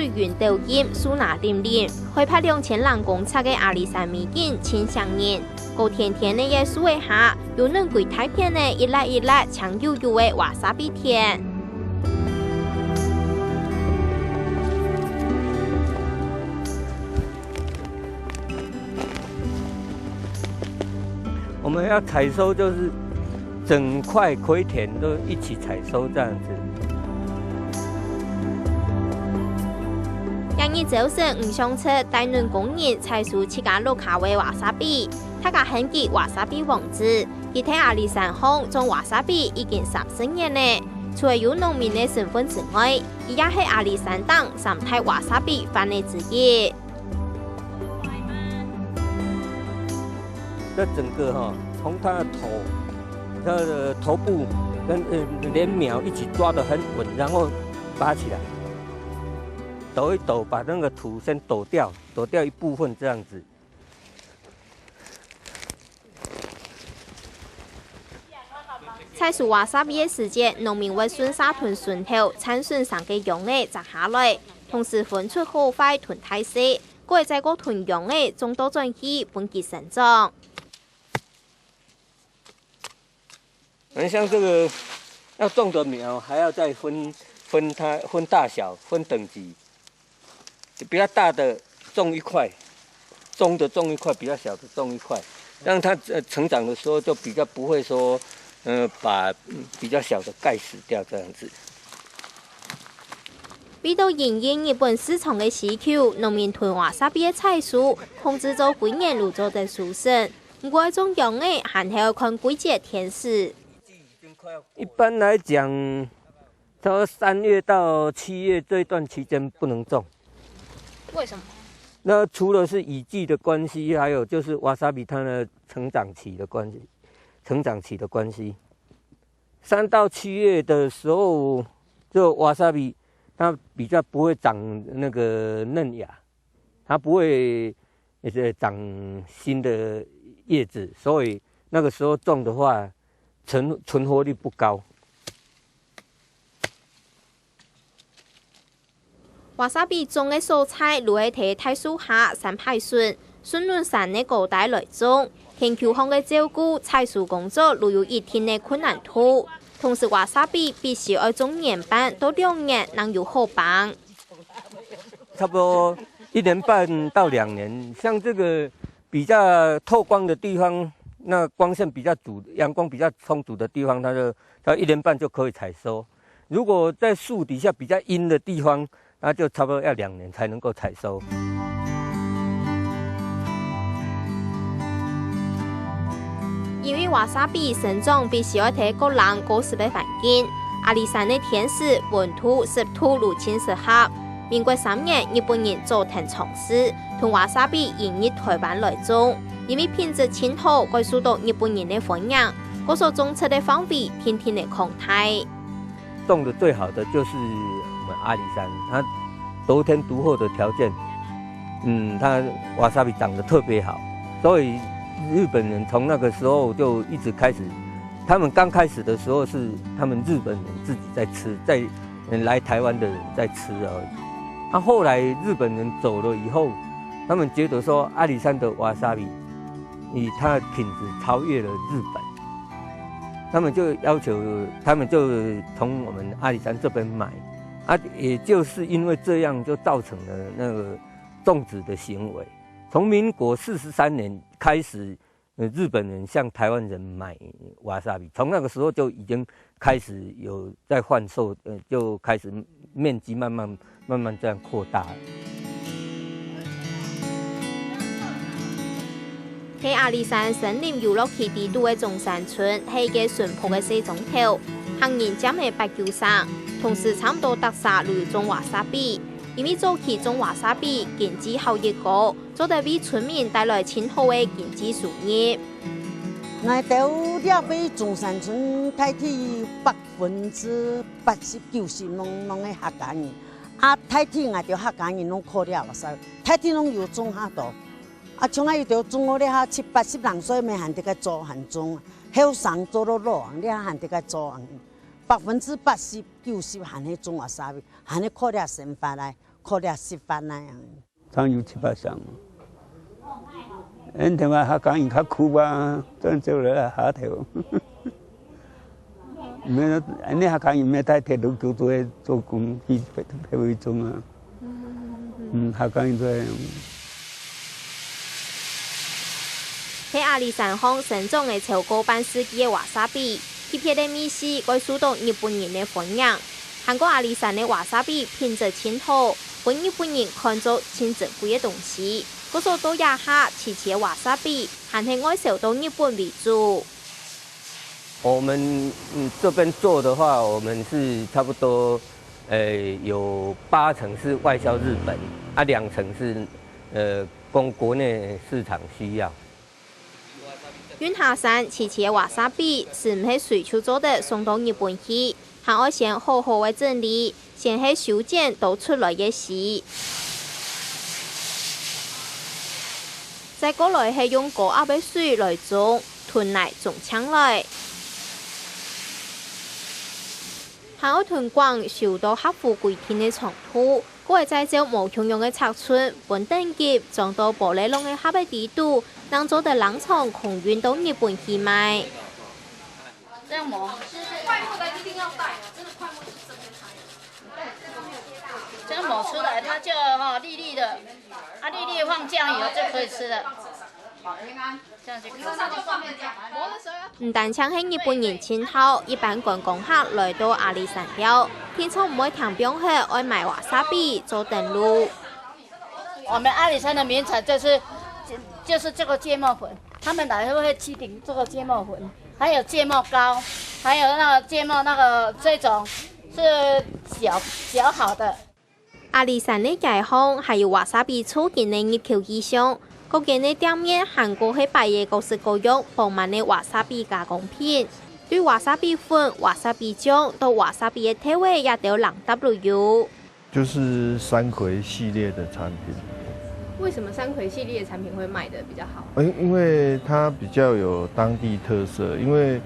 水源抖音、苏拿林林，开拍2000人公测的阿里山美景千上人，高甜甜的椰树下，有能鬼太片的一粒一粒强悠悠的瓦萨比甜。我们要采收，就是整块葵田都一起采收这样子。今日早上，唔想出大润工人采收7家6卡位瓦萨比，他家很记瓦萨比王子，佢睇阿里山乡种瓦萨比已经30年咧。除了有农民的身份之外，伊也系阿里山党三大瓦萨比范例之一。这整个从它的头、它的头部跟连苗一起抓得很稳，然后拔起来，抖一抖，把那个土先抖掉一部分，这样子。采收瓦萨比的时节，农民会顺沙屯顺头，铲顺上嘅秧嘅摘下来，同时分出好快屯太细，过在个屯秧嘅种多转去，本其成长。像这个要种的苗，还要再分大小、分等级。比较大的种一块，中的种一块，比较小的种一块，让它成长的时候就比较不会说，把比较小的盖死掉这样子。为到应应日本市场的需求，农民屯瓦萨比的采收控制咗几年路做的舒适。不过种秧嘅还係要看季节天时。一般来讲，从3月到7月这一段期间不能种。为什么？那除了是雨季的关系，还有就是瓦萨比它的成长期的关系。3到7月的时候，这瓦萨比它比较不会长那个嫩芽，它不会长新的叶子，所以那个时候种的话，存活率不高。瓦萨比种嘅蔬菜，如喺睇太树下山派顺轮山嘅高台来种，研究方嘅照顾采收工作，如有一定嘅困难度。同时，瓦萨比必须要种年半到2年，能有好棒。差不多1年半到2年，像这个比较透光的地方，那光线比较足、阳光比较充足的地方，它1年半就可以采收。如果在树底下比较阴的地方，那就差不多要2年才能够采收。因为瓦萨比生长必须要睇各人各式的环境，阿里山的天时、温度、湿度如此适合。民国3年，日本人佐藤尝试同瓦萨比引入台湾来种，因为品质很好，佢受到日本人的欢迎。嗰所种出的方位天天的空态。种的最好的就是我们阿里山，它得天独厚的条件，它瓦萨比长得特别好，所以日本人从那个时候就一直开始，他们刚开始的时候是他们日本人自己在吃，来台湾的人在吃而已。后来日本人走了以后，他们觉得说阿里山的瓦萨比，它的品质超越了日本。他们就要求，他们就从我们阿里山这边买，也就是因为这样，就造成了那个种植的行为。从民国43年开始，日本人向台湾人买瓦萨比，从那个时候就已经开始有在贩售，就开始面积慢慢这样扩大了。喺阿里山森林游乐基地度嘅中山村，係一個淳樸嘅4種頭，行人站喺白橋上，同時差唔多特色如種瓦薩比。因為早期種瓦薩比經濟效益高，做得為村民帶來很好嘅經濟收入。我到了俾中山村大體80%、90%攏係客家人，大體我哋客家人攏靠了曬，大體攏有種下多。像伊就種我哋下70、80人，所以咪限得個做限種，後生做到老，你限得個做，80%、90%限去種瓦薩比，限去靠了生活來，考了10班那样。常有7、8箱。因台湾客家人较苦吧，真做了下头。没，你客家人没带铁路做工去为重啊。客家人在。喺阿里山乡生长嘅超过半世纪嘅瓦萨比，特别嘅美食该受到日本人嘅欢迎。韩国阿里山嘅瓦萨比品质清好，被日本人看作真珍贵嘅东西。嗰所都亚下奇奇嘅瓦萨比，还係外销到日本为主。我们这边做的话，我们是差不多，有8成是外销日本，啊2成是供国内市场需要。云下山奇奇嘅瓦萨比是唔係随手做的送到日本去，还要先好好嘅整理，先係修剪倒出來嘅絲，再過來係用高壓嘅水來種，囤嚟種槍來，還要囤光收到合乎規定嘅長度。佢會再照無重用嘅尺寸，本等級裝到玻璃籠嘅盒嘅底度，當做的冷藏空運到日本去賣。這樣磨，快木的一定要帶，真的快木是真的這樣磨出來它就粒粒的，啊粒粒放醬油就可以吃了。這樣就可以。唔單止係日本人親口，一般觀光客來到阿里山標，天窗唔會聽標客愛買瓦薩比做登錄。我們阿里山的名產就是這個芥末粉，他們來會去頂這個芥末粉，還有芥末膏，還有那個芥末這種是小好的。阿里山的街坊還有瓦薩比促進的入口意向。各間嘅店面韓國喺擺嘅各式各樣豐滿嘅瓦薩比加工品，對瓦薩比粉、瓦薩比醬到瓦薩比嘅體味也都人得了有。就是山葵系列的產品。為什麼山葵系列的產品會賣得比較好？因為它比較有當地特色，因為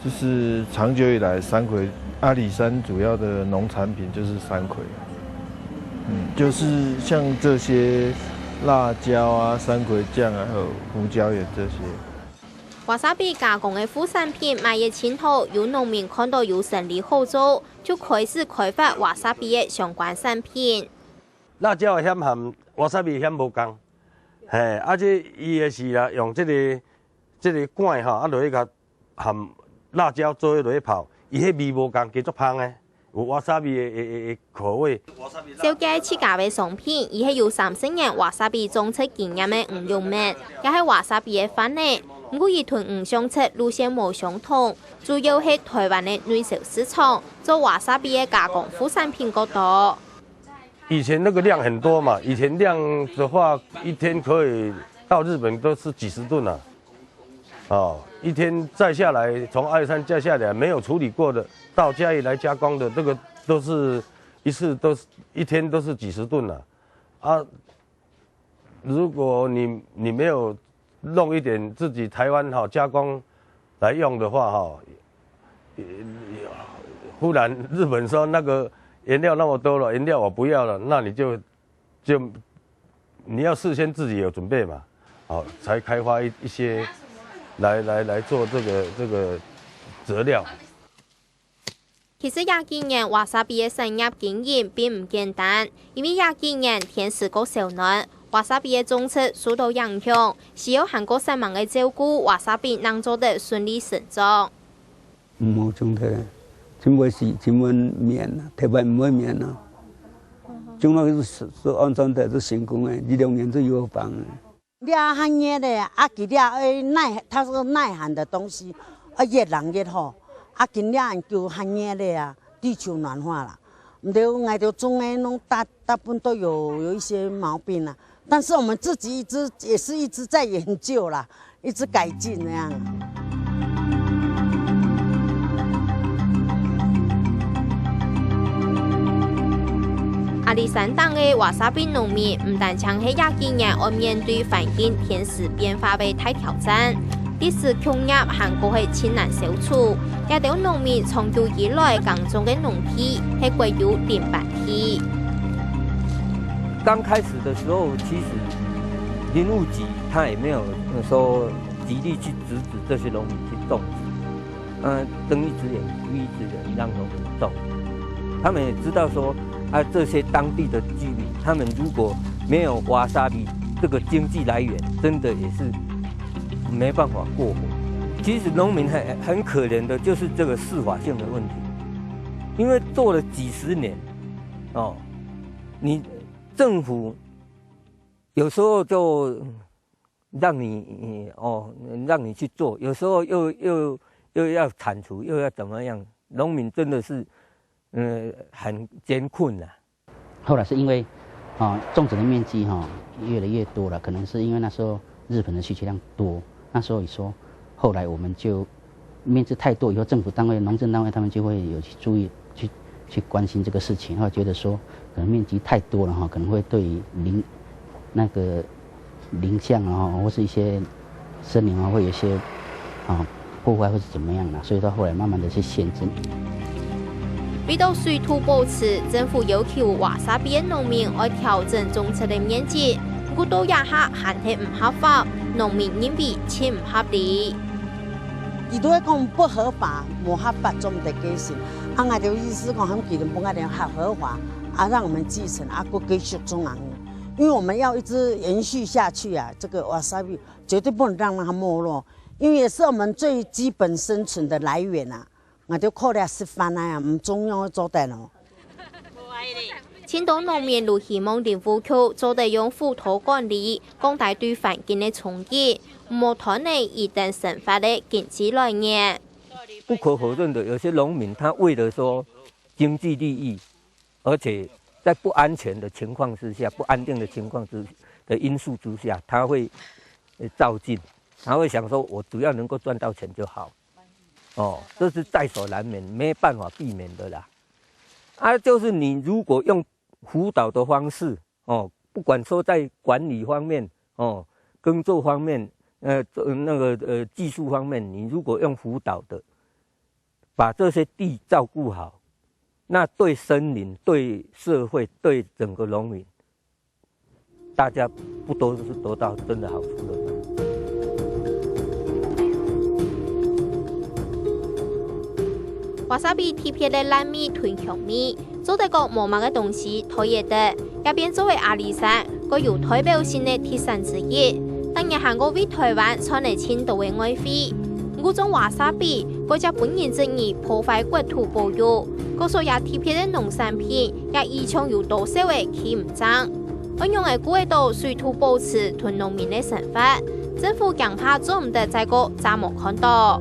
就是長久以來山葵阿里山主要的農產品就是山葵，就是像這些。辣椒啊、山葵醬啊，還有胡椒鹽這些。瓦薩比加工嘅副產品賣嘅前後，有農民看到有生意好做，就開始開發瓦薩比嘅相關產品。辣椒嘅險含瓦薩比險無共，這伊嘅是啦，用這個罐哈，落去甲含辣椒做落去泡，伊迄味無共，繼續香嘅。有瓦薩比嘅口味。小街自家嘅商品，而係有30年瓦薩比種植經驗嘅吳永明，也係瓦薩比嘅粉呢。不過伊同吳相出路線無相同，主要係台灣嘅內銷市場做瓦薩比嘅加工副產品較多。以前那個量很多嘛，以前量的話，一天可以到日本都是幾十噸啊。一天載下來，從阿里山載下來，沒有處理過的，到嘉義來加工的，這個都是一天都是幾十噸了。如果你沒有弄一點自己台灣加工來用的話忽然日本說那個原料那麼多了，原料我不要了，那你就你要事先自己有準備嘛，才開發一些。來做這個材料。其實廿幾年瓦薩比嘅產業經營並唔簡單，因為廿幾年天時個少暖，瓦薩比嘅種植受到影響，需要韓國人民嘅照顧，瓦薩比能做得順利成長。唔好種嘅，全部是面啊，台灣唔會面啊，種落是安裝得是成功嘅，1、2年就有房。抓旱熱的，給抓它是耐旱的東西，越冷越好。今抓就旱熱的地球暖化了，唔對，我哋種的弄大部分都有一些毛病啦。但是我們自己一直在研究啦，一直改進那樣。阿里山當嘅瓦薩比農民唔但淨係廿幾年要面對環境天時變化嘅大挑戰，歷史窮業韓國係艱難消除，也對農民長久以來耕種嘅農地係歸有田白地。刚开始的时候，其实林务局他也没有说极力去阻止这些农民去种植，睁一只眼闭一只眼让农民种。他们也知道说，这些当地的居民，他们如果没有瓦萨比这个经济来源，真的也是没办法过活。其实农民很可怜的，就是这个适法性的问题，因为做了几十年，你政府有时候就让你去做，有时候又要铲除，又要怎么样？农民真的是很艰困呐。后来是因为种植的面积越来越多了，可能是因为那时候日本的需求量多，那时候也说，后来我们就面积太多以后，政府单位、农政单位他们就会有去注意去关心这个事情，或觉得说可能面积太多了可能会对林相或是一些森林会有一些破坏或是怎么样所以到后来慢慢的去限制。为到水土保持，政府要求瓦萨比的农民要调整种植的面积，不过到下还是唔合法，农民认为且唔合理。伊都在讲不合法、无合法，总得改善。我就意思讲，他们给人不爱点合法，让我们继承，过继续种人。因为我们要一直延续下去这个瓦萨比绝对不能让它没落，因为也是我们最基本生存的来源我就靠了吃饭唔中央做得咯。青岛农民都希望政府局做得用辅导管理，降低对环境的冲击，唔拖累一旦生发的经济来源。不可否认的，有些农民他为了说经济利益，而且在不安全的情况之下、不安定的情况的因素之下，他会照进，他会想说，我只要能够赚到钱就好。这是在所难免，没办法避免的啦。就是你如果用辅导的方式，不管说在管理方面，耕作方面，技术方面，你如果用辅导的，把这些地照顾好，那对森林、对社会、对整个农民，大家不都是得到真的好处的吗？瓦萨比贴片的烂米囤香米，做得个无毛的东西讨厌的，也变作为阿里山个有代表性的特产之一。当然，韩国为台湾传来青岛的爱妃，我种瓦萨比，国家本人争议破坏国土保育，个所也贴片的农产品也依常有多少的起唔涨。安用的古味道水土保持屯农民的生活，政府强怕做唔得，再个暂冇看到。